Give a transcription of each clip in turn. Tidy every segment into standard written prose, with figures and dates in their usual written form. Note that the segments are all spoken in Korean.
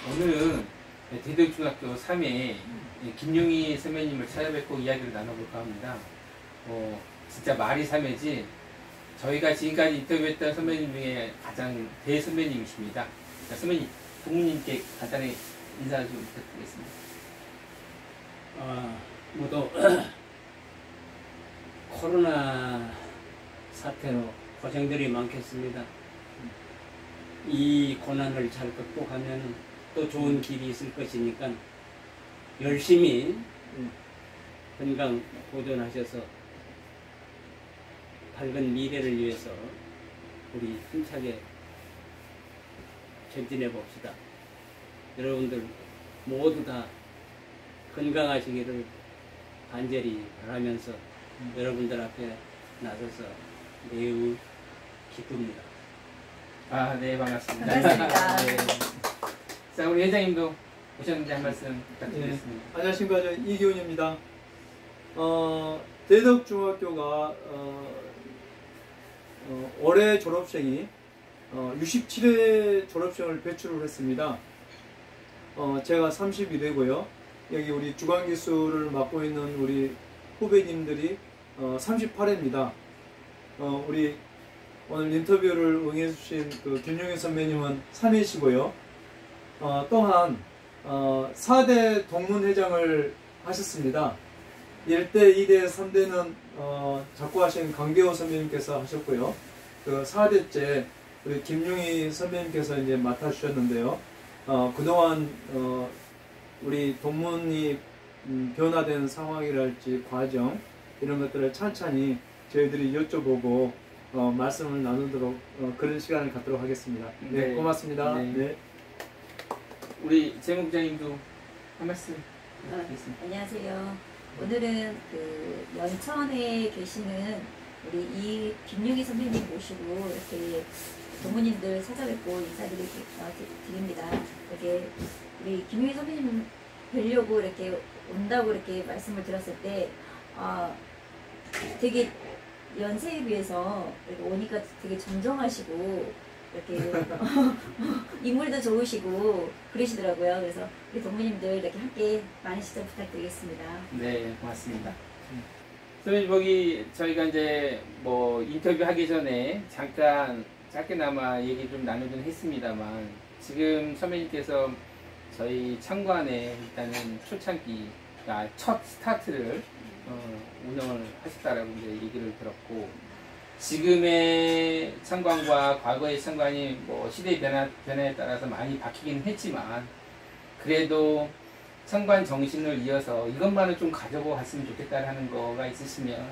오늘은 대덕중학교 3회 김용희 선배님을 찾아뵙고 이야기를 나눠볼까 합니다. 진짜 말이 3회지 저희가 지금까지 인터뷰했던 선배님 중에 가장 대선배님이십니다. 자, 선배님, 부모님께 간단히 인사 좀 부탁드리겠습니다. 모두 코로나 사태로 고생들이 많겠습니다. 이 고난을 잘 극복하면 또 좋은 길이 있을 것이니까 열심히 건강 보존하셔서 밝은 미래를 위해서 우리 힘차게 전진해 봅시다. 여러분들 모두 다 건강하시기를 간절히 바라면서 여러분들 앞에 나서서 매우 기쁩니다. 네, 반갑습니다. 반갑습니다. 네. 자, 우리 회장님도 오셨는데 한 말씀 부탁드리겠습니다. 네, 안녕하십니까. 저 이기훈입니다. 대덕중학교가 올해 졸업생이 67회 졸업생을 배출을 했습니다. 제가 31회고요. 여기 우리 주관기술을 맡고 있는 우리 후배님들이 38회입니다. 우리 오늘 인터뷰를 응해주신 그 김용희 선배님은 3회시고요. 또한 4대 동문회장을 하셨습니다. 1대, 2대, 3대는 작고하신 강계호 선배님께서 하셨고요. 그 4대째 우리 김용희 선배님께서 이제 맡아주셨는데요. 그동안 우리 동문이 변화된 상황이랄지 과정 이런 것들을 찬찬히 저희들이 여쭤보고 말씀을 나누도록 그런 시간을 갖도록 하겠습니다. 네, 고맙습니다. 네. 네. 우리 재무국장님도 한 말씀 부탁드리겠습니다. 안녕하세요. 오늘은 그 연천에 계시는 우리 김용희 선배님 모시고 이렇게 동문님들 찾아뵙고 인사드립니다. 이렇게 우리 김용희 선배님 뵈려고 이렇게 온다고 이렇게 말씀을 들었을 때 되게 연세에 비해서 이렇게 오니까 되게 정정하시고 이렇게 인물도 좋으시고 그러시더라고요. 그래서 우리 동무님들 이렇게 함께 많은 시청 부탁드리겠습니다. 네, 고맙습니다. 선배님, 거기 저희가 이제 뭐 인터뷰하기 전에 잠깐 짧게나마 얘기 좀 나누긴 했습니다만 지금 선배님께서 저희 창관에 일단은 초창기가 첫 스타트를 운영을 하셨다라고 이제 얘기를 들었고, 지금의 창관과 과거의 창관이 뭐 시대의 변화에 따라서 많이 바뀌긴 했지만 그래도 창관 정신을 이어서 이것만은 좀 가져고 갔으면 좋겠다라는 거가 있으시면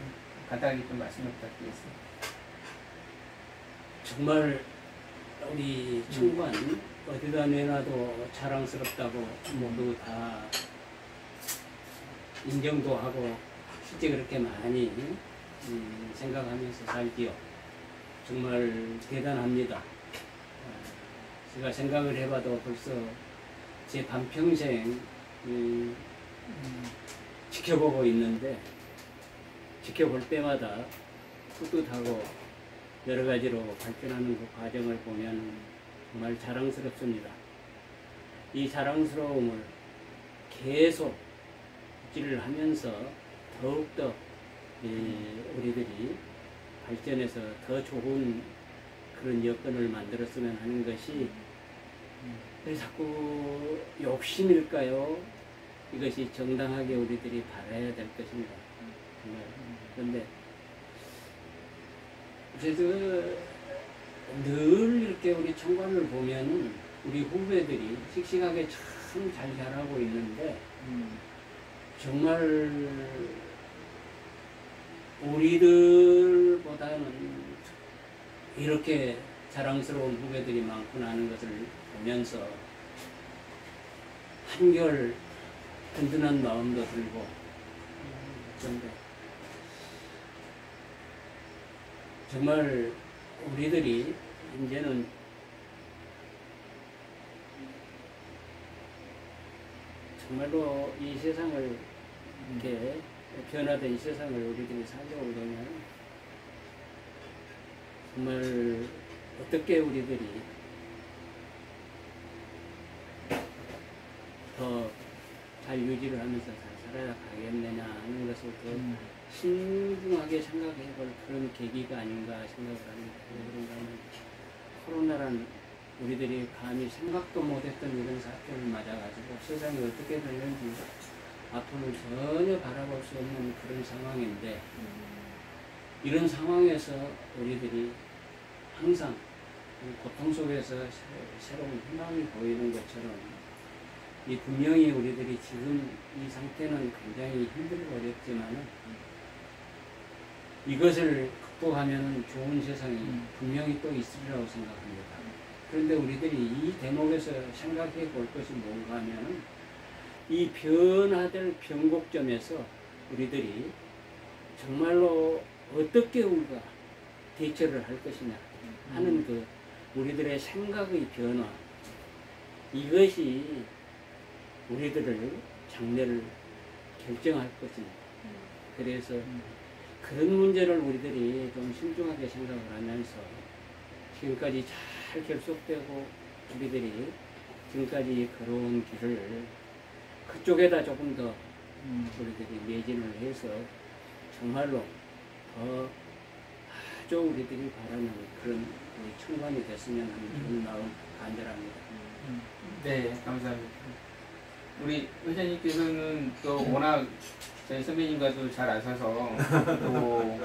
간단하게 좀 말씀을 부탁드리겠습니다. 정말 우리 창관 어디다 내놔도 자랑스럽다고 모두 다 인정도 하고 실제 그렇게 많이 생각하면서 살지요. 정말 대단합니다. 제가 생각을 해봐도 벌써 제 반평생 지켜보고 있는데 지켜볼 때마다 뿌듯하고 여러 가지로 발전하는 그 과정을 보면 정말 자랑스럽습니다. 이 자랑스러움을 계속 유지를 하면서 더욱더 우리들이 발전해서 더 좋은 그런 여건을 만들었으면 하는 것이 자꾸 욕심일까요? 이것이 정당하게 우리들이 바라야 될 것입니다. 그런데 그래서 늘 이렇게 우리 청관을 보면은 우리 후배들이 씩씩하게 참 잘 자라고 있는데 정말 우리들보다는 이렇게 자랑스러운 후배들이 많구나 하는 것을 보면서 한결 든든한 마음도 들고 그런데 정말 우리들이 이제는 정말로 이 세상을 이렇게 변화된 이 세상을 우리들이 살려오려면 정말 어떻게 우리들이 신중하게 생각해볼 그런 계기가 아닌가 생각을 합니다. 왜 그런가 하면 코로나란 우리들이 감히 생각도 못했던 이런 사건을 맞아가지고 세상이 어떻게 될는지 앞으로 전혀 바라볼 수 없는 그런 상황인데 이런 상황에서 우리들이 항상 고통 속에서 새로운 희망이 보이는 것처럼 이 분명히 우리들이 지금 이 상태는 굉장히 힘들고 어렵지만 이것을 극복하면 좋은 세상이 분명히 또 있으리라고 생각합니다. 그런데 우리들이 이 대목에서 생각해 볼 것이 뭔가 하면 이 변화될 변곡점에서 우리들이 정말로 어떻게 우리가 대처를 할 것이냐 하는 그 우리들의 생각의 변화 이것이 우리들을 장래를 결정할 것입니다. 그래서 그런 문제를 우리들이 좀 신중하게 생각을 하면서 지금까지 잘 결속되고 우리들이 지금까지 걸어온 길을 그쪽에다 조금 더 우리들이 매진을 해서 정말로 더 아주 우리들이 바라는 그런 청관이 됐으면 하는 그런 마음 간절합니다. 네, 감사합니다. 우리 회장님께서는 또 워낙 저희 선배님과도 잘 아셔서 또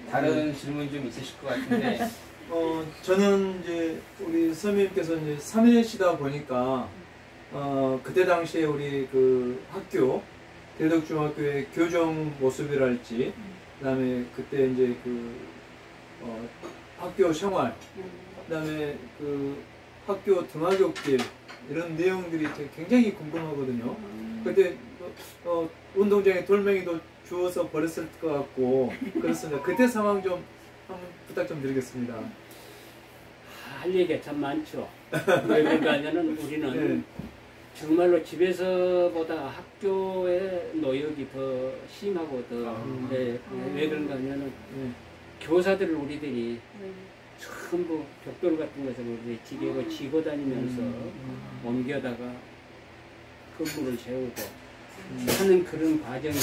다른 질문 좀 있으실 것 같은데. 저는 이제 우리 선배님께서 이제 3년시다 보니까 그때 당시에 우리 그 학교 대덕중학교의 교정 모습이랄지 그다음에 그때 이제 그 학교 생활 그다음에 그 학교 등하굣길 이런 내용들이 굉장히 궁금하거든요. 그때 운동장에 돌멩이도 주워서 버렸을 것 같고 그렇습니다. 그때 상황 좀 한번 부탁 좀 드리겠습니다. 할 얘기가 참 많죠. 왜 그런가 하면은 우리는 네. 정말로 집에서보다 학교의 노역이 더 심하고 더 왜 그런가 하면은 교사들을 우리들이 전부 벽돌 같은 것을 우리 지게로 지고 다니면서 옮겨다가 건물을 세우고 하는 그런 과정이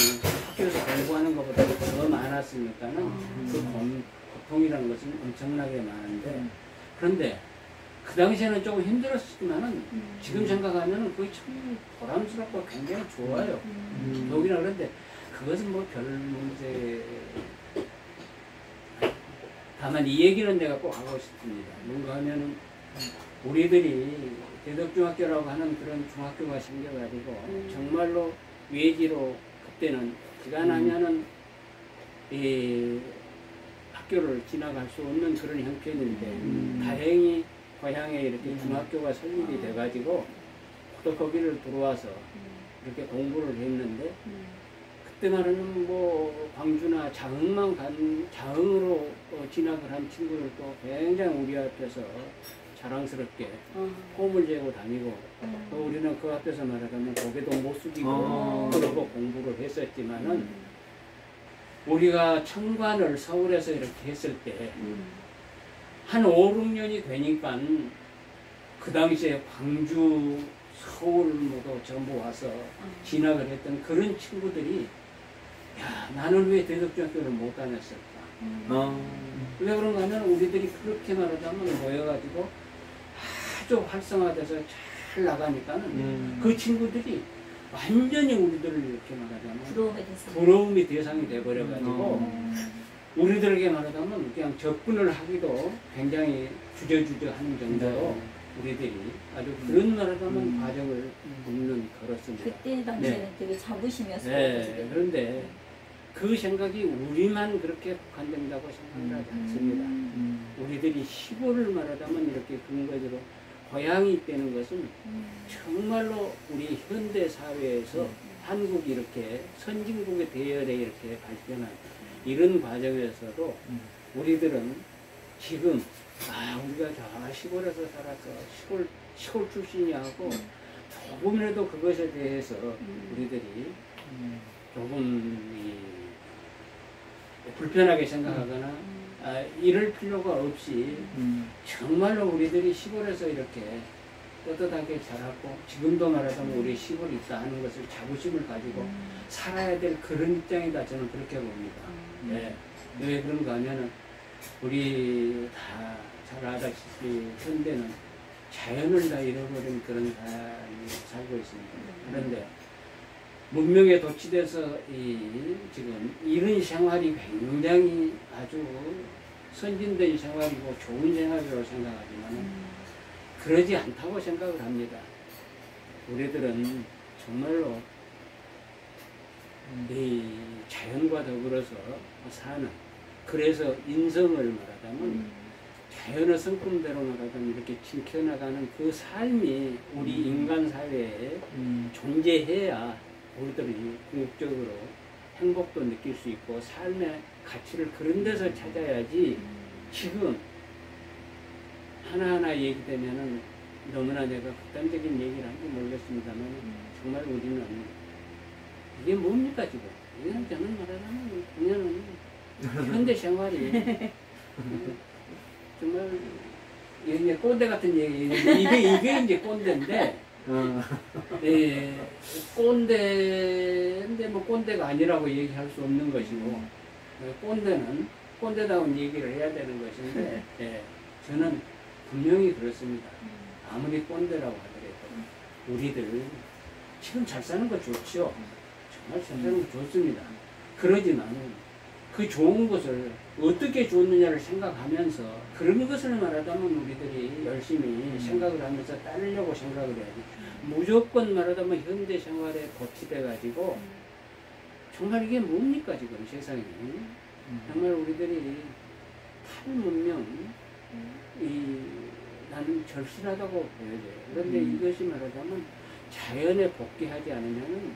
학교에서 공부하는 것보다 더 많았으니까는 그 고통이라는 것은 엄청나게 많은데 그런데 그 당시에는 조금 힘들었지만은 지금 생각하면은 그게 참 보람스럽고 굉장히 좋아요. 여기나 그런데 그것은 뭐 별 문제. 다만 이 얘기는 내가 꼭 하고 싶습니다. 뭔가 하면은 우리들이 대덕중학교라고 하는 그런 중학교가 생겨가지고 정말로 외지로 그때는 기간하면은 이 학교를 지나갈 수 없는 그런 형편인데 다행히 고향에 이렇게 중학교가 설립이 돼가지고 또 거기를 들어와서 이렇게 공부를 했는데 그때만은 뭐 광주나 장흥으로 진학을 한 친구들도 굉장히 우리 앞에서 자랑스럽게 폼을 재고 다니고 또 우리는 그 앞에서 말하자면 고개도 못 숙이고 그러고 공부를 했었지만은 우리가 청관을 서울에서 이렇게 했을 때 한 5, 6년이 되니까 그 당시에 광주, 서울 모두 전부 와서 진학을 했던 그런 친구들이 야, 나는 왜 대덕중학교를 못 다녔을까? 왜 그런가 하면 우리들이 그렇게 말하자면 모여가지고 아주 활성화돼서 잘 나가니까는 그 친구들이 완전히 우리들을 이렇게 말하자면 부러움의 대상이 돼버려가지고 우리들에게 말하자면 그냥 접근을 하기도 굉장히 주저주저 하는 정도로 우리들이 아주 그런 말하자면 과정을 걸었습니다. 그때 당시에는 되게 자부심이었어요. 네, 그런데 그 생각이 우리만 그렇게 국한된다고 생각을 하지 않습니다. 우리들이 시골을 말하자면 이렇게 근거지로 고향이 있다는 것은 정말로 우리 현대 사회에서 한국이 이렇게 선진국의 대열에 이렇게 발전한 이런 과정에서도 우리들은 지금 우리가 저 시골에서 살아서 시골 출신이 하고 조금이라도 그것에 대해서 우리들이 조금 불편하게 생각하거나 이럴 필요가 없이 정말로 우리들이 시골에서 이렇게 떳떳하게 자랐고 지금도 말하자면 우리 시골에 있다 하는 것을 자부심을 가지고 살아야 될 그런 입장이다 저는 그렇게 봅니다. 네. 왜 그런가 하면은 우리 다 잘 알다시피 현대는 자연을 다 잃어버린 그런 삶이 살고 있습니다. 그런데 문명에 도취돼서 지금 이런 생활이 굉장히 아주 선진된 생활이고 좋은 생활이라고 생각하지만 그러지 않다고 생각을 합니다. 우리들은 정말로 이 자연과 더불어서 사는, 그래서 인성을 말하자면 자연의 성품대로 말하자면 이렇게 지켜나가는 그 삶이 우리 인간 사회에 존재해야 우리들이 궁극적으로 행복도 느낄 수 있고 삶의 가치를 그런 데서 찾아야지. 지금 하나하나 얘기되면은 너무나 내가 극단적인 얘기를 한지 모르겠습니다만 정말 우리는 이게 뭡니까 지금? 이건 저는 말하자면 그냥 현대 생활이 정말 이게 꼰대 같은 얘기, 이게 이제 꼰대인데, 꼰대인데 뭐 꼰대가 아니라고 얘기할 수 없는 것이고, 꼰대는 꼰대다운 얘기를 해야 되는 것인데, 저는 분명히 그렇습니다. 아무리 꼰대라고 하더라도 우리들 지금 잘 사는 거 좋죠. 정말 잘 사는 거 좋습니다. 그러지만 그 좋은 것을 어떻게 줬느냐를 생각하면서 그런 것을 말하자면 우리들이 열심히 생각을 하면서 따르려고 생각을 해야지. 무조건 말하자면 현대 생활에 고치돼 가지고 정말 이게 뭡니까 지금 세상에. 정말 우리들이 탈문명 나는 절실하다고 보여져요. 그런데 이것이 말하자면 자연에 복귀하지 않으면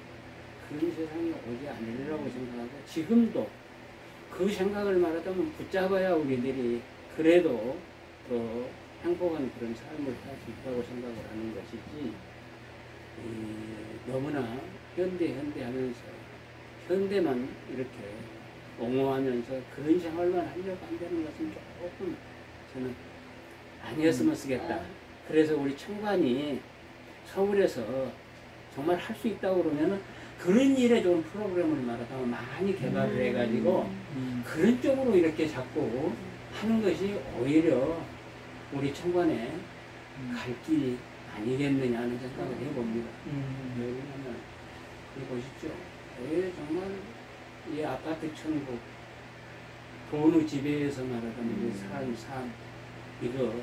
그런 세상이 오지 않으리라고 생각하고, 지금도 그 생각을 말하자면 붙잡아야 우리들이 그래도 더 행복한 그런 삶을 살 수 있다고 생각을 하는 것이지, 너무나 현대 하면서 현대만 이렇게 옹호하면서 그런 생활만 하려고 한다는 것은 조금 저는 아니었으면 쓰겠다. 그래서 우리 청관이 서울에서 정말 할 수 있다고 그러면은 그런 일에 좋은 프로그램을 말하자면 많이 개발을 해가지고 그런 쪽으로 이렇게 자꾸 하는 것이 오히려 우리 청관에 갈 길이 아니겠느냐 하는 생각을 해봅니다. 왜냐하면 보십시오. 정말 이 아파트 천국, 돈의 지배에서 말하자면 삶 이거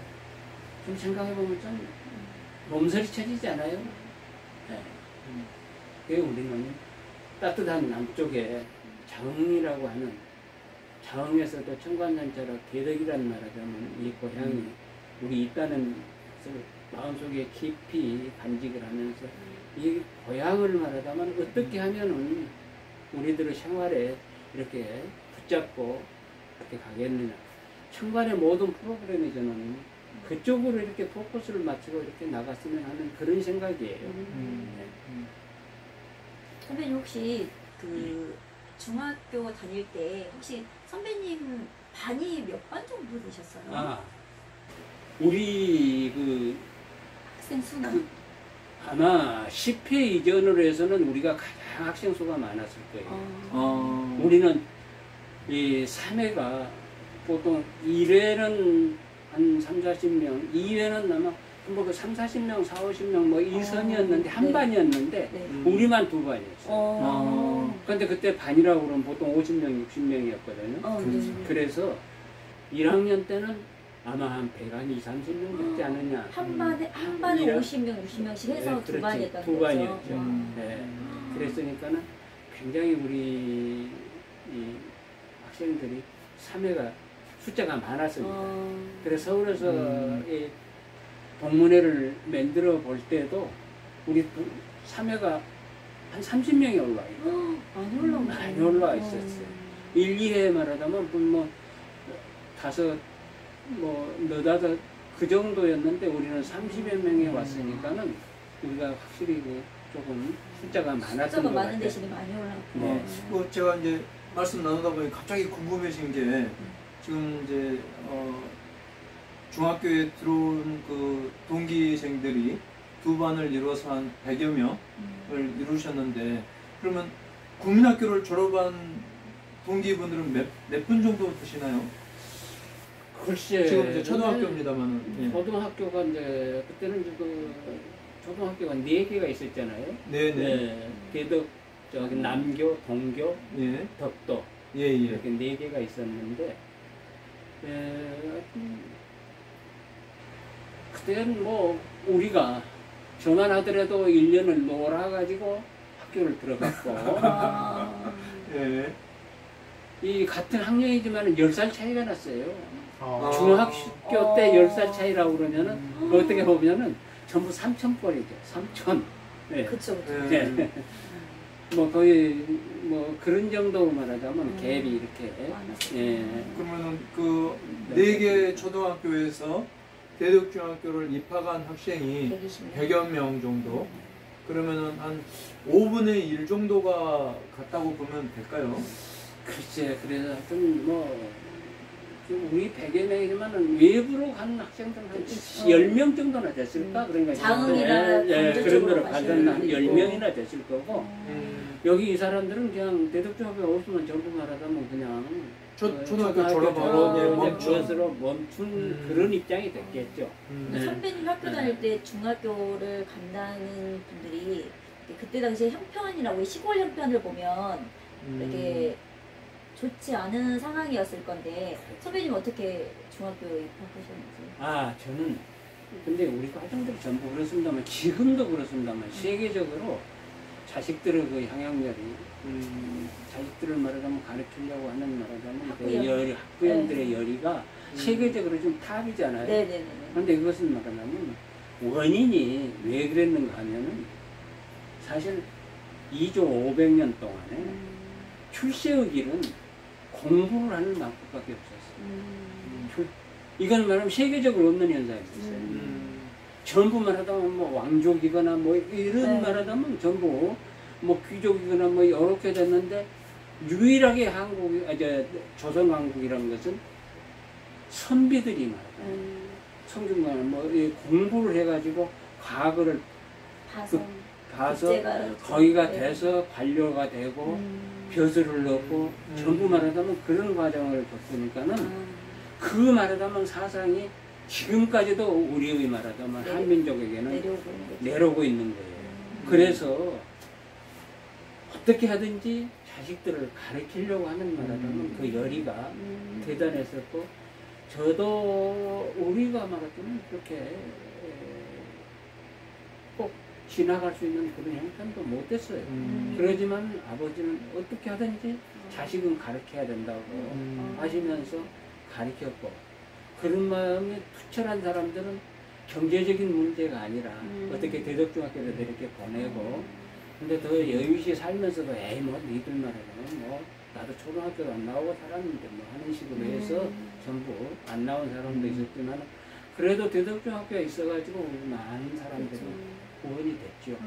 좀 생각해보면 좀 몸서리쳐지지 않아요? 네. 그래서 우리는 따뜻한 남쪽에 자흥이라고 하는, 자흥에서도 청관단처럼 개덕이라는 말하자면 이 고향이 우리 있다는 것을 마음속에 깊이 간직을 하면서 이 고향을 말하자면 어떻게 하면은 우리들의 생활에 이렇게 붙잡고 이렇게 가겠느냐. 청관의 모든 프로그램이 저는 그쪽으로 이렇게 포커스를 맞추고 이렇게 나갔으면 하는 그런 생각이에요. 선배님 혹시 그 중학교 다닐 때 혹시 선배님 반이 몇 반 정도 되셨어요? 우리 그 학생 수나? 아마 10회 이전으로 해서는 우리가 가장 학생 수가 많았을 거예요. 우리는 이 3회가 보통 1회는 한 3, 40명, 2회는 아마 뭐 3, 40명, 4, 50명 뭐 이선이었는데 한 네. 반이었는데 네. 우리만 2반이었어요. 근데 그때 반이라고 그러면 보통 50명, 60명이었거든요. 네. 그래서 1학년 때는 아마 한 100한 2, 30명 되지 않느냐. 한 반에 50명, 60명씩 해서 두 반이었다는 두 거죠? 반이었죠. 네. 그랬으니까는 굉장히 우리 이 학생들이 3회가 숫자가 많았습니다. 그래서 서울에서 이 동문회를 만들어 볼 때도 우리 3회가 한 30명이 올라와 있어요. 많이 올라와 있었어요. 1, 2회 말하자면 뭐 다섯, 뭐 너다섯 그 정도였는데 우리는 30여 명이 왔으니까는 우리가 확실히 조금 숫자가 많았던 것 숫자가 많은 같아요. 대신에 많이 올랐고. 네. 제가 이제 말씀 나누다 보니 갑자기 궁금해진 게, 지금 이제 중학교에 들어온 그 동기생들이 두 반을 이루어서 한 100여 명을 이루셨는데, 그러면 국민학교를 졸업한 동기분들은 몇 분 정도 되시나요? 글쎄. 지금 이제 초등학교입니다만은. 예. 초등학교가 이제 그때는 그 초등학교가 4개가 있었잖아요. 네네. 네. 대덕, 저기 남교, 동교, 예. 덕도 예예. 이렇게 4개가 있었는데, 그때는 뭐 우리가 저만 하더라도 1년을 놀아가지고 학교를 들어갔고 아, 예. 이 같은 학년이지만 10살 차이가 났어요. 아. 중학교 때 10살 차이라고 그러면은 어떻게 보면은 전부 삼촌뻘이죠. 삼촌. 네. 그쵸, 그쵸. 네. 뭐 거의 뭐 그런 정도로 말하자면 갭이 이렇게. 예. 그러면은 그 4개 초등학교에서 대덕중학교를 입학한 학생이 120명. 100여 명 정도. 그러면은 한 5분의 1 정도가 같다고 보면 될까요? 글쎄, 그래서 하여튼 뭐 우리 100여 명이지만 외부로 가는 학생들은 한 10명 정도나 됐을까? 그러니까 자흥이나 그런 경제적으로 데로 가서는 한 가시는 분도 10명이나 됐을 거고 여기 이 사람들은 그냥 대덕중학교 없으면 전부 말하자면 그냥 초등학교 졸업하고 이제 멈춘. 멈춘 그런 입장이 됐겠죠. 네. 선배님 학교 다닐 때 중학교를 간다는 분들이 그때 당시에 형편이라고 시골 형편을 보면 되게 좋지 않은 상황이었을 건데 선배님 어떻게 중학교에 입학하셨는지? 아, 저는 근데 우리 가정들이 전부 그렇습니다만 지금도 그렇습니다만 세계적으로 자식들의 그 향양열이 자식들을 말하자면 가르치려고 하는 말하자면 그 열이 학부형들의 열이가 세계적으로 좀 탑이잖아요. 네네네. 그런데 이것은 말하자면 원인이 왜 그랬는가 하면은 사실 2조 500년 동안에 출세의 길은 공부를 하는 방법밖에 없었어요. 이건 말하면 세계적으로 없는 현상이었어요. 전부 말하자면 뭐 왕족이거나 뭐 이런 말하자면 전부 뭐 귀족이거나 뭐 이렇게 됐는데 유일하게 한국이 조선 왕국이라는 것은 선비들이 말하자면 성균관 뭐 공부를 해가지고 과거를 봐서 거기가 돼서 관료가 되고 벼슬을 넣고 전부 말하자면 그런 과정을 겪으니까는 그 말하자면 사상이 지금까지도 우리의 말하자면 한민족에게는 내려오고 있는 거예요. 그래서 어떻게 하든지 자식들을 가르치려고 하는 말하자면 그 열의가 대단했었고 저도 우리가 말하자면 그렇게 꼭 지나갈 수 있는 그런 형편도 못 됐어요. 그러지만 아버지는 어떻게 하든지 자식은 가르쳐야 된다고 하시면서 가르쳤고 그런 마음이 투철한 사람들은 경제적인 문제가 아니라 어떻게 대덕중학교를 이렇게 보내고 근데 더 여유시 살면서도 에이 뭐 니들 말하자면 뭐 나도 초등학교도 안 나오고 살았는데 뭐 하는 식으로 해서 전부 안 나온 사람도 있었지만 그래도 대덕중학교에 있어가지고 우리 많은 사람들이 구원이 됐죠.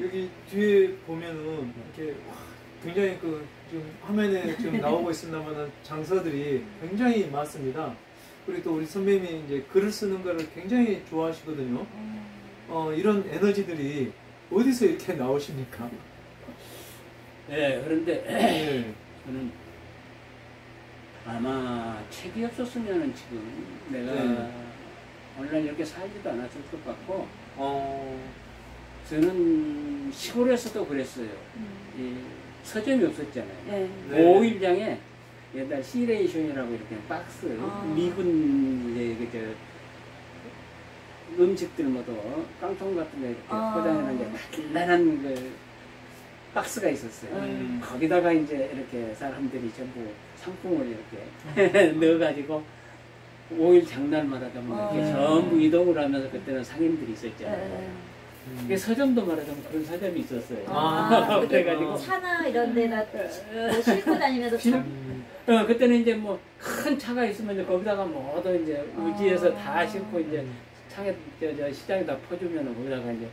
여기 뒤에 보면은 이렇게 굉장히 그 지금 화면에 지금 나오고 있습니다만은 장서들이 굉장히 많습니다. 그리고 또 우리 선배님이 이제 글을 쓰는 거를 굉장히 좋아하시거든요. 이런 에너지들이 어디서 이렇게 나오십니까? 네, 그런데 네. 저는 아마 책이 없었으면 지금 내가 오늘날 이렇게 살지도 않았을 것 같고 저는 시골에서도 그랬어요. 이 서점이 없었잖아요. 네. 오일장에 옛날 시레이션이라고 이렇게 박스 미군 이제 음식들 모두 깡통 같은 데 이렇게 포장해놓은 이제 단단한 그 박스가 있었어요. 거기다가 이제 이렇게 사람들이 전부 상품을 이렇게 넣어가지고 5일 장날마다 이렇게 전부 이동을 하면서 그때는 상인들이 있었잖아요. 그게 서점도 말하자면 그런 서점이 있었어요. 그래가지고 차나 이런 데다 뭐 싣고 다니면서 그때는 이제 뭐 큰 차가 있으면 거기다가 모두 이제 의지해서 다 싣고 이제 창에 시장에다 퍼주면 거기다가 이제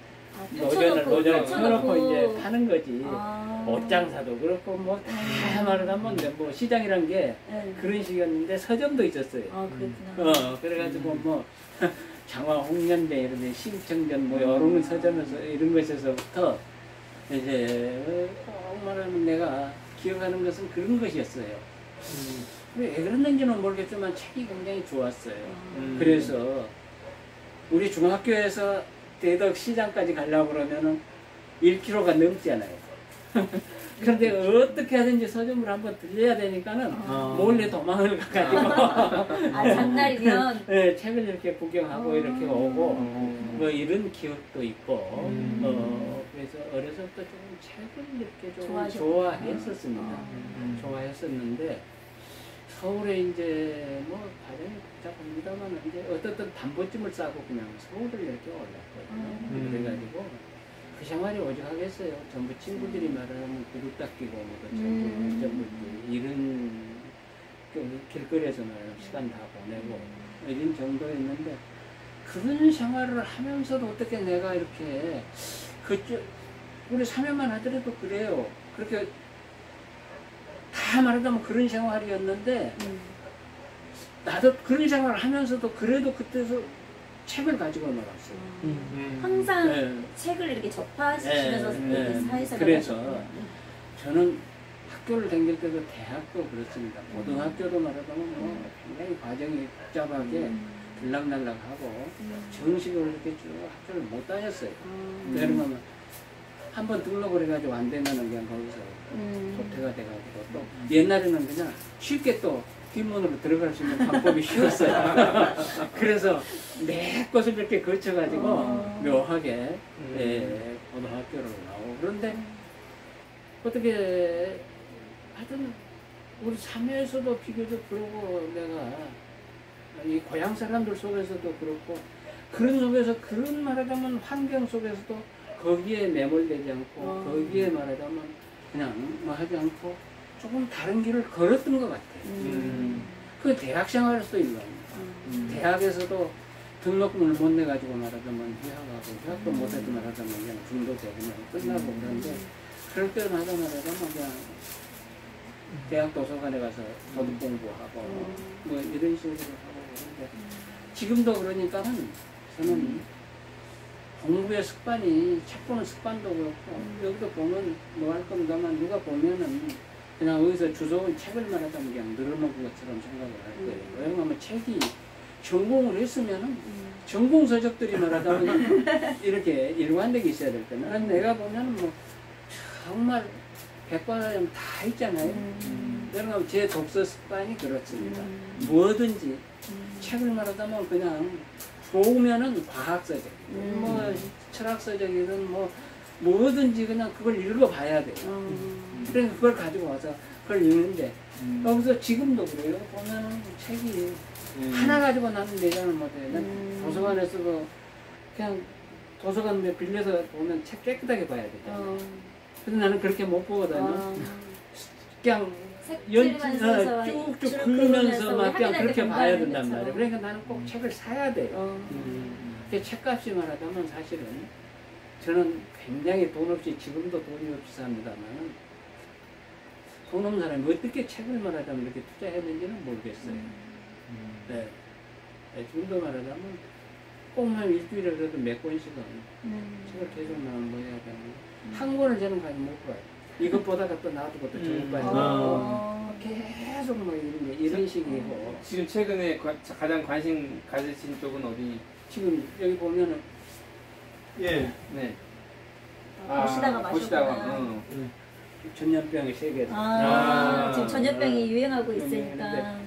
노전을 쳐놓고 이제 파는 거지. 아. 옷장사도 그렇고 뭐 다 말하자면 뭐 시장이란 게 네. 그런 식이었는데 서점도 있었어요. 아, 그랬구나. 그래가지고 뭐 장화 홍련대 이런 데 신청전 뭐 이런 서점에서 이런 것에서부터 이제 말하면 내가 기억하는 것은 그런 것이었어요. 왜 그랬는지는 모르겠지만 책이 굉장히 좋았어요. 그래서 우리 중학교에서 대덕 시장까지 가려고 그러면은 1km가 넘잖아요. 그런데 어떻게 하든지 서점을 한번 들려야 되니까는 몰래 도망을 가가지고 장날이면 네, 책을 이렇게 구경하고 이렇게 오고 뭐 이런 기억도 있고 그래서 어려서부터 좀 책을 이렇게 좀 좋아했었습니다. 좋아했었는데 서울에 이제 뭐 과정이 복잡합니다만 이제 어떻든 담보찜을 싸고 그냥 서울을 이렇게 올랐거든요. 그래가지고 그 생활이 오죽하겠어요. 전부 친구들이 말하면 구두 닦이고 뭐 전부 이런 길거리에서 말하면 시간 다 보내고 이런 정도였는데 그런 생활을 하면서도 어떻게 내가 이렇게 그쪽 우리 사면만 하더라도 그래요. 그렇게 다 말하자면 그런 생활이었는데 나도 그런 생활을 하면서도 그래도 그때서 책을 가지고 놀았어요. 항상 네. 책을 이렇게 접하시면서 이렇게 사회생활을 그래서 하셨구나. 저는 학교를 다닐 때도 대학도 그렇습니다. 고등학교도 말하자면 뭐 굉장히 과정이 복잡하게 들락날락하고 정식으로 이렇게 쭉 학교를 못 다녔어요. 그러면 한번 등록을 해가지고 안 되면은 그냥 거기서 도태가 돼가지고 또 옛날에는 그냥 쉽게 또 뒷문으로 들어갈 수 있는 방법이 쉬웠어요. 그래서 내 것을 이렇게 거쳐가지고 묘하게 고등학교를 나오고 그런데 어떻게 하여튼 우리 참여에서도 비교적 그러고 내가 이 고향 사람들 속에서도 그렇고 그런 속에서 그런 말하자면 환경 속에서도 거기에 매몰되지 않고 거기에 말하자면 그냥 뭐 하지 않고 조금 다른 길을 걸었던 것 같아요. 그 대학 생활에서도 일어납니다. 대학에서도 등록금을 못 내가지고 말하자면 휴학하고 휴학도 못해도 말하자면 그냥 중도되고 끝나고 그런데 그럴 때는 하다 말하자면 그냥 대학 도서관에 가서 도덕 공부하고 뭐 이런 식으로 하고 그런데 지금도 그러니까는 저는 공부의 습관이 책 보는 습관도 그렇고 여기도 보면 뭐 할 겁니다만 누가 보면은 그냥 어디서 주워온 책을 말하자면 그냥 늘어놓은 것처럼 생각을 할 거예요. 왜냐하면 책이 전공을 했으면은 전공 서적들이 말하자면 이렇게 일관되게 있어야 될 거예요. 내가 보면은 뭐 정말 백과사전 다 있잖아요. 그러면 제 독서 습관이 그렇습니다. 뭐든지 책을 말하자면 그냥 좋으면은 과학서적, 뭐 철학서적이든 뭐 뭐든지 그냥 그걸 읽어봐야 돼요. 그러니까 그걸 가지고 와서 그걸 읽는데 여기서 지금도 그래요. 보면 책이 하나 가지고 나는 내장을 못해요. 도서관에서도 그냥 도서관에 빌려서 보면 책 깨끗하게 봐야 되잖아요. 근데 나는 그렇게 못 보거든요. 그냥 색칠만 써서 쭉쭉 긁으면서 막 그냥 그렇게 봐야 된단 말이에요. 그러니까 나는 꼭 책을 사야 돼요. 그 책값이 말하자면 사실은 저는 굉장히 돈 없이 지금도 돈이 없이 삽니다만 돈 없는 사람이 어떻게 책을 말하자면 이렇게 투자했는지는 모르겠어요. 네. 지금도 말하자면 꼭만 일주일에 그래도 몇 권씩은 책을 계속 나오는 거 해야 되는 한 권을 저는 가지 못 봐요. 이것보다가 또 놔두고 또 저것 봐요. 계속 뭐 이런 식이고. 지금 최근에 가장 관심 가지신 쪽은 어디? 지금 여기 보면은 예. 네. 보시다가 보시다가. 전염병의 세계. 지금 전염병이 유행하고 있으니까.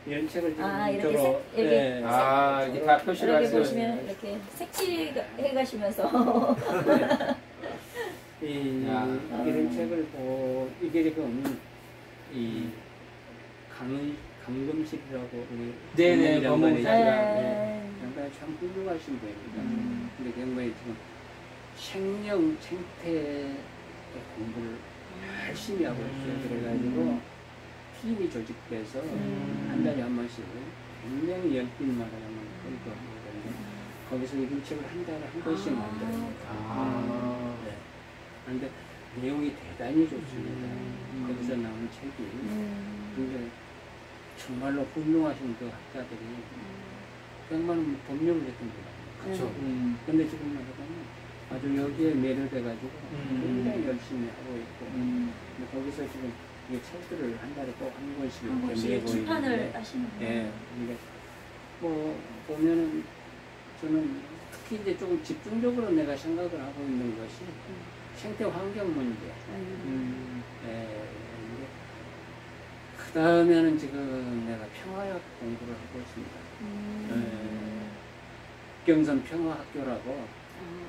이런 책을 지금 이렇게 저로, 여기 네. 이렇게 다 표시를 이렇게 하세요. 보시면 이렇게 색칠해 가시면서 이런 책을 이게 지금 이 강금식이라고 우리 네네, 장관이 네. 장관이 참 훌륭하신 분입니다. 근데 굉장히 지금 생태의 공부를 열심히 하고 있어요. 그래가지고 팀이 조직돼서 한 달에 한 번씩 굉장히 열띤 말하자면 그러니까 거기서 이런 책을 한 달에 한 권씩 만들어요. 아. 네. 그런데 내용이 대단히 좋습니다. 거기서 나온 책이. 근데 정말로 훌륭하신 그 학자들이 정말 법령을 했던 거예요. 그렇죠. 근데 지금 말하자면 아주 여기에 매료돼가지고 굉장히 열심히 하고 있고 근데 거기서 지금 이 책들을 한 달에 꼭 한 권씩 한 이렇게 번씩 내고 출판을 있는데 하시는구나. 예, 근데 뭐 보면은 저는 특히 이제 조금 집중적으로 내가 생각을 하고 있는 것이 생태 환경 문제. 예, 그 다음에는 지금 내가 평화학 공부를 하고 있습니다. 국경선 평화학교라고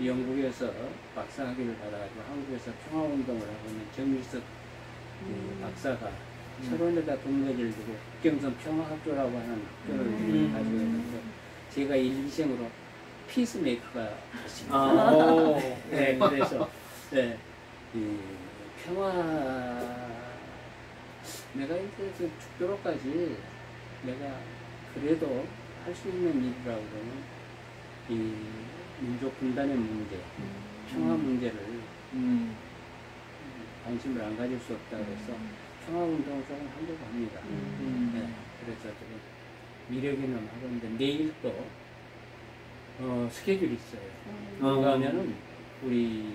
영국에서 박사학위를 받아가지고 한국에서 평화운동을 하고 있는 정일석 그 박사가 철원에다 근거지를 두고 국경선 평화학교라고 하는 학교를 가지고 있는데 제가 1기생으로 피스메이커가 됐습니다. 아. 네, 그래서 네, 이 평화 내가 이제 죽도록까지 내가 그래도 할 수 있는 일이라고 그러면 이 민족 분단의 문제, 평화 문제를 관심을 안 가질 수 없다 그래서 평화 운동을 조금 하려고 합니다. 네, 그래서 지금 미래기능 하고 있는데 내일 또 스케줄이 있어요. 그러면은 우리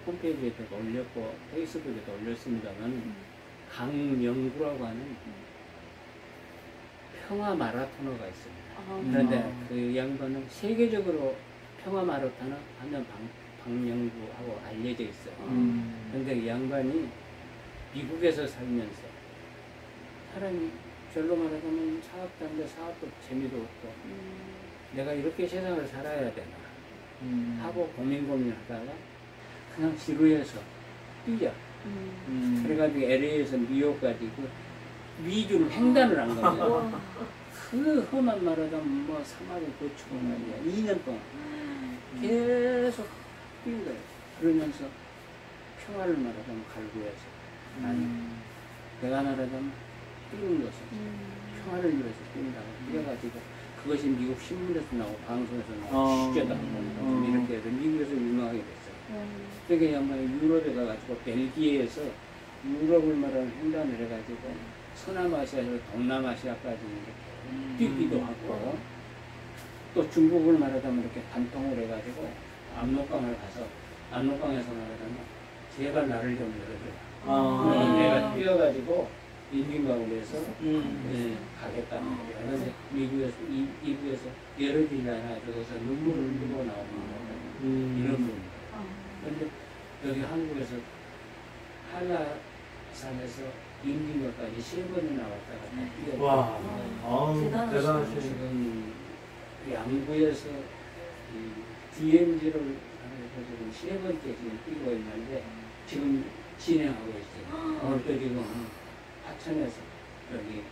홈페이지에도 올렸고 페이스북에도 올렸습니다만 강명구라고 하는 평화 마라토너가 있습니다. 그런데 그 양반은 세계적으로 평화 마라토너 하면 박명구하고 알려져 있어요. 그런데 이 양반이 미국에서 살면서 사람이 별로 말하자면 사업도 하는데 사업도 재미도 없고 내가 이렇게 세상을 살아야 되나 하고 고민하다가 그냥 지루해서 뛰어. 그래가지고 LA에서 뉴욕까지 그 미주를 횡단을 한 겁니다. 그 험한 말하자면 뭐 사막을 거치고 말이야. 2년 동안 계속 뛴 거예요. 그러면서 평화를 말하자면 갈구해서 아니 내가 말하자면 뛰는 것은 평화를 위해서 뛴다고 뛰어가지고 그것이 미국 신문에서 나오고 방송에서 나오고 취재도 하고 이렇게 해서 미국에서 유명하게 됐어요. 그러니까 양반이 유럽에 가가지고 벨기에에서 유럽을 말하는 횡단을 해가지고 서남아시아에서 동남아시아까지 이렇게 뛰기도 하고 또 중국을 말하자면 이렇게 관통을 해가지고 압록강을 가서 압록강에서 말하자면 제발 나를 좀 열어줘. 내가 뛰어가지고 인민가옥에서 가겠다는 거예요. 그런데 미국에서 열어지지 않아서 눈물을 흘리고 나오는 거예요. 이런 분입니다. 그런데 여기 한국에서 한라산에서 인민가까지 3번이나 왔다 갔다 뛰어. 와, 아우, 대단하시네. 지금 양구에서 DMZ를 지금 3번째 지금 뛰고 있는데 지금 진행하고 있어요. 오늘 또 지금 하천에서 여기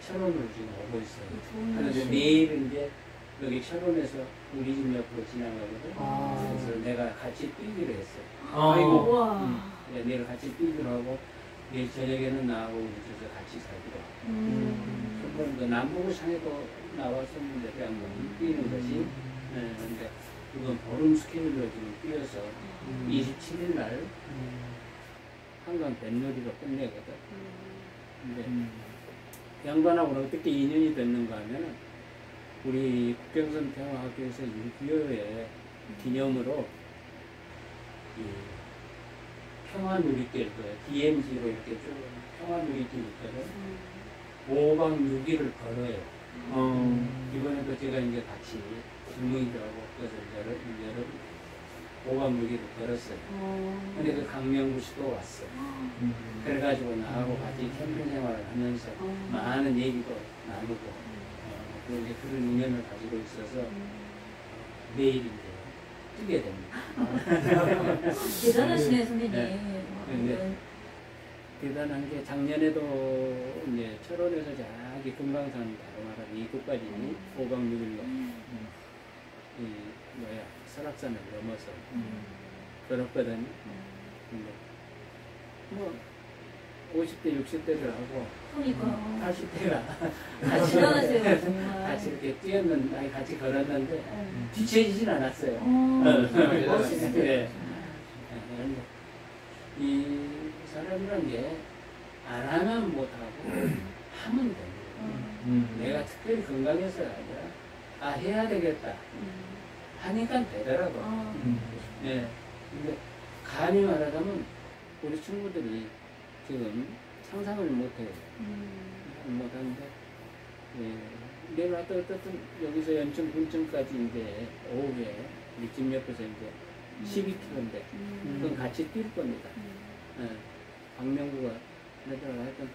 철원으로 지금 오고 있어요. 그런데 내일 이제 여기 철원에서 우리 집 옆으로 지나가거든. 그래서 내가 같이 뛰기로 했어요. 아이고. 네, 내일 같이 뛰기로 하고 내일 저녁에는 나하고 우리 집에서 같이 살기로 하고. 한번 그 남부상에도 나왔었는데 그냥 뭐 뛰는 것이. 근데 이건 보름 스케줄로 지금 뛰어서 27일 날 한강 뱃놀이로 끝내거든. 근데 양반하고는 어떻게 인연이 됐는가 하면 우리 국경선 평화학교에서 6.25의 기념으로 이 평화누리길, DMZ로 이렇게 쭉 평화누리길 있거든. 5박 6일을 걸어요. 이번에도 제가 이제 같이 질문이라고 그것을 여러 5박 6일을 걸었어요. 근데 그 강명구 씨도 왔어요. 그래가지고 나하고 같이 캠핑 생활을 하면서 많은 얘기도 나누고 그리고 이제 그런 인연을 가지고 있어서 내일 이제 뛰게 됩니다. 대단하시네, 선배님. 네. 대단한 게 작년에도 이제 철원에서 저기 금강산 바로 말하는 이곳까지 5박 6일로 설악산을 넘어서 걸었거든요. 근데 뭐 50대, 60대를 하고 그러니까요. 80대가 대단하세요, 정말. 같이 이렇게 뛰었는데, 같이 걸었는데 네. 뒤처지진 않았어요. 멋있으세요. 네. 그런데 이 사람이란 게 안 하면 못하고 하면 됩니다. 내가 특별히 건강해서가 아니라 아 해야 되겠다 하니까 되더라고. 네. 근데 감히 말하자면 우리 친구들이 지금 상상을 못해요. 못하는데 내일 왔다 어떻든 여기서 연천 분점까지 이제 오후에 우리 집 옆에서 이제 12km인데 그건 같이 뛸 겁니다. 박명구가 그러더라고 하여튼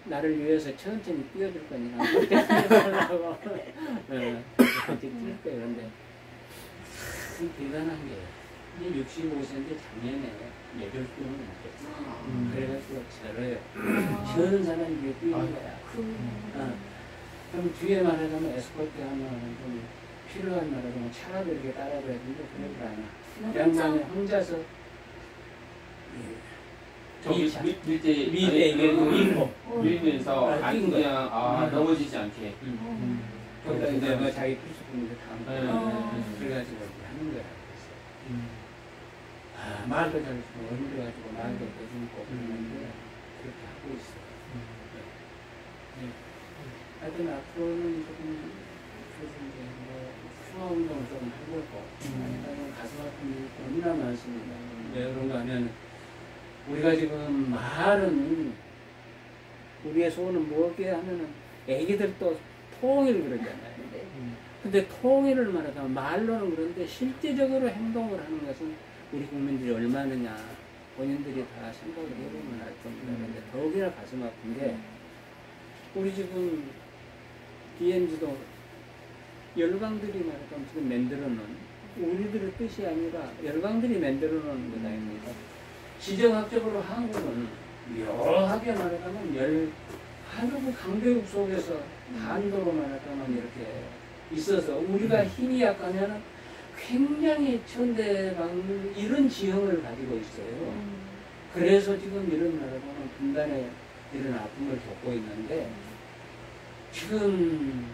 나를 위해서 천천히 뛰어줄 거니까 그때 뛰어달라고 같이 뛸 거예요. 그런데 참 대단한 게 이제 65세인데 작년에 뇌졸중을 맞았어. 그래가지고 절어요. 저런 사람이 왜 뛰는 거야. 그럼 뒤에 말하자면 에스코트 하면 좀 필요한 말하자면 차라도 이렇게 따라줘야 되는데 그래도 안 와. 양반이 혼자서 저기 밀대 밀면서 아, 안 뛴 거야. 그냥 넘어지지 않게. 거기다 이제 뭐 자기 필수품인데 다 네. 그래가지고 이렇게 하는 거야. 아, 말도 잘 쓰고 어른돼가지고 말도 해주고 그러는데 그렇게 하고 있어. 하여튼 앞으로는 조금 그래서 이제 뭐 숭어 운동을 조금 해보고 아니면 가슴 아픈 일이 너무나 많습니다. 왜 그런가 하면 우리가 지금 말은 우리의 소원은 뭐게 하면은 애기들도 통일을 그러잖아요. 근데 통일을 말하자면 말로는 그런데 실제적으로 행동을 하는 것은 우리 국민들이 얼마느냐 본인들이 다 생각을 해보면 알 겁니다. 그런데 더욱이나 가슴 아픈 게 우리 지금 DMZ도 열강들이 말하자면 지금 만들어 놓은 우리들의 뜻이 아니라 열강들이 만들어 놓은 것 아닙니까? 지정학적으로 한국은 묘하게 말하자면 한국 강대국 속에서 반도로 말하자면 이렇게 있어서 우리가 힘이 약하면 굉장히 천대방 이런 지형을 가지고 있어요. 그래서 지금 이런 말하자면 분단의 이런 아픔을 겪고 있는데 지금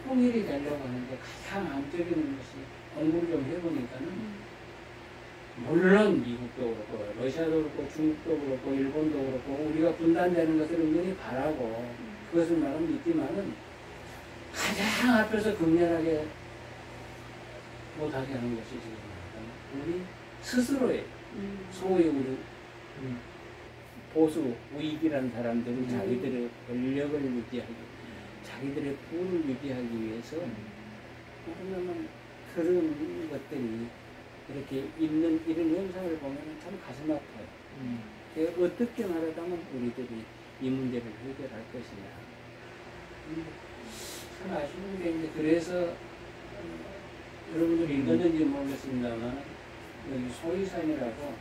통일이 되려고 하는데 가장 암적인 것이 공부를 좀 해보니까는 물론 미국도 그렇고 러시아도 그렇고 중국도 그렇고 일본도 그렇고 우리가 분단되는 것을 은근히 바라고 그것을 말하면 있지만은 가장 앞에서 극렬하게 못하게 하는 것이 지금 우리 스스로의 소위 우리 보수 우익이라는 사람들은 자기들의 권력을 유지하기 자기들의 부를 유지하기 위해서 그러면 그런 것들이 이렇게 있는 이런 현상을 보면 참 가슴 아파요. 어떻게 말하자면 우리들이 이 문제를 해결할 것이냐. 참 아쉬운 게 이제 그래서 여러분들이 읽었는지 모르겠습니다만 여기 소이산이라고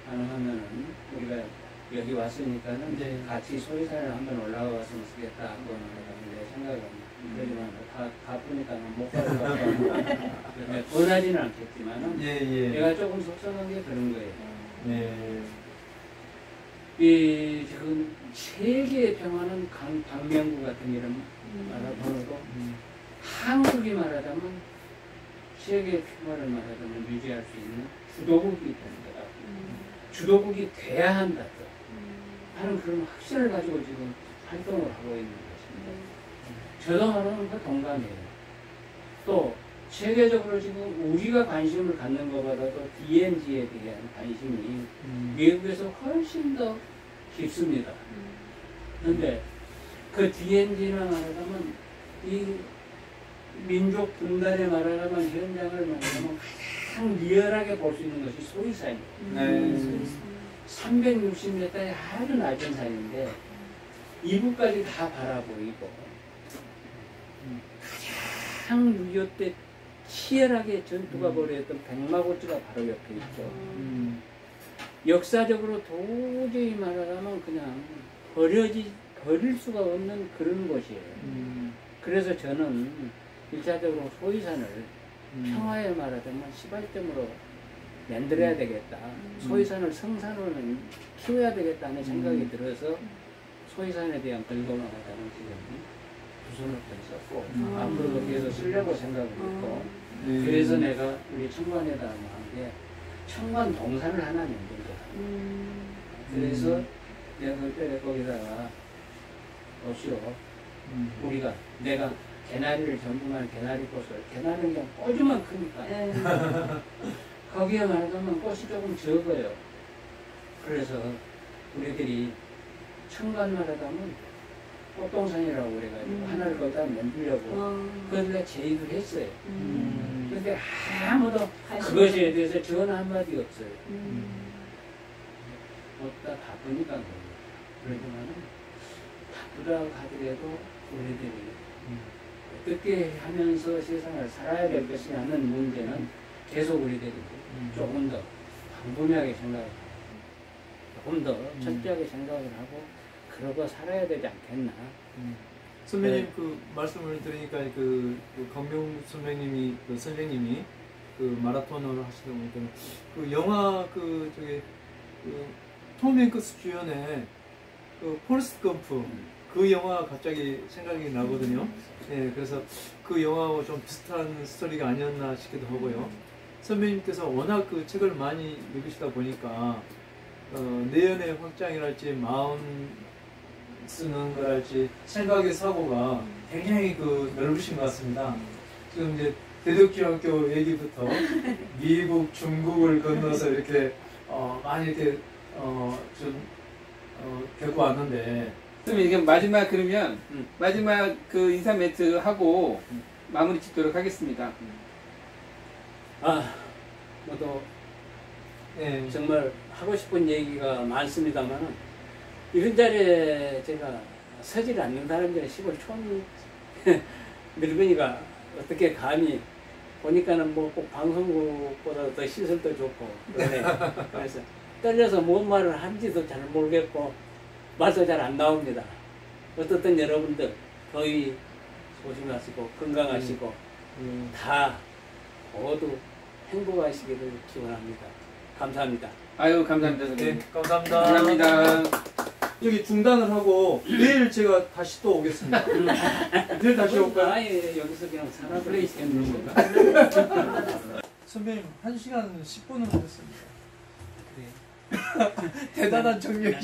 가능하면은 우리가 여기 왔으니까는 네. 같이 소이산을 한번 올라가 봤으면 좋겠다 한번 내 생각은 그러지만 다 가쁘니까 못 가서 원하지는 않겠지만은 내가 조금 속상한 게 그런 거예요. 이 지금 세계의 평화는 박명구 같은 이름 말하더라도 한국이 말하자면 세계의 평화를 말하자면 유지할 수 있는 주도국이 되는 거다. 주도국이 돼야 한다. 하는 그런 확신을 가지고 지금 활동을 하고 있는 것입니다. 저도 말하는 거 동감이에요. 또 세계적으로 지금 우리가 관심을 갖는 것보다도 DMZ에 대한 관심이 미국에서 훨씬 더 깊습니다. 그런데 그 DMZ나 말하자면 이 민족 분단에 말하자면 현장을 말하자면 가장 리얼하게 볼 수 있는 것이 소이산이에요. 360m의 아주 낮은 산인데 이북까지 다 바라보이고 가장 6.25 때 치열하게 전투가 벌어졌던 백마고지가 바로 옆에 있죠. 역사적으로 도저히 말하자면 그냥 버릴 수가 없는 그런 곳이에요. 그래서 저는 1차적으로 소이산을 평화에 말하자면 시발점으로 만들어야 되겠다. 소유산을 성산을 키워야 되겠다는 생각이 들어서 소유산에 대한 건강을 하다는 부선을 떴었고 앞으로도 계속 쓰려고 생각을 했고 그래서 내가 우리 청관에다 한 게 청관 동산을 하나 만들자. 그래서 내가 그때 거기다가 오시오. 내가 개나리를 전부만 개나리 꽃을 개나리는 그냥 꼬주만 크니까 거기에 말하자면 꽃이 조금 적어요. 그래서 우리들이 청관만 하다면 꽃동산이라고 그래가지고 하나를 거기다 만들려고 그런데 제의를 했어요. 근데 아무도 그것에 대해서 전화 한마디 없어요. 어디다 바쁘니까 그러지만은 바쁘다고 하더라도 우리들이 어떻게 하면서 세상을 살아야 될 것이냐는 문제는 계속 우리들이 조금 더 광범위하게 생각을 하고 조금 더 철저하게 생각을 하고 그러고 살아야 되지 않겠나. 선배님 그 말씀을 들으니까 그 강명 선배님이 선생님이 그 마라톤을 하시다 보니까 그 영화 그 톰 행크스 주연의 그 포레스트 검프 그 영화 갑자기 생각이 나거든요. 예, 그래서 그 영화와 좀 비슷한 스토리가 아니었나 싶기도 하고요. 선배님께서 워낙 그 책을 많이 읽으시다 보니까 내연의 확장이랄지 마음 쓰는 거랄지 생각의 사고가 굉장히 그 넓으신 것 같습니다. 지금 이제 대덕중학교 얘기부터 미국, 중국을 건너서 이렇게 많이 이렇게 겪고 왔는데. 선생님 이게 마지막 그러면 마지막 그 인사 멘트 하고 마무리 짓도록 하겠습니다. 모두 예. 정말 하고 싶은 얘기가 많습니다만 이런 자리에 제가 서질 않는 사람들은 시골 촌 늙은이가 어떻게 감히 보니까는 뭐 꼭 방송국보다 더 시설도 좋고 그러네. 그래서 떨려서 뭔 말을 하는지도 잘 모르겠고 말도 잘 안 나옵니다. 어떻든 여러분들 더위 조심하시고 건강하시고 다 모두 행복하시기를 기원합니다. 감사합니다. 아유 감사합니다 선생님. 네, 감사합니다. 감사합니다. 여기 중단을 하고 내일 제가 다시 또 오겠습니다. 내일 다시 올까요? 아예 여기서 그냥 산업을 있겠는 건가? 선배님 1시간 10분을 하셨습니다. 대단한 정력.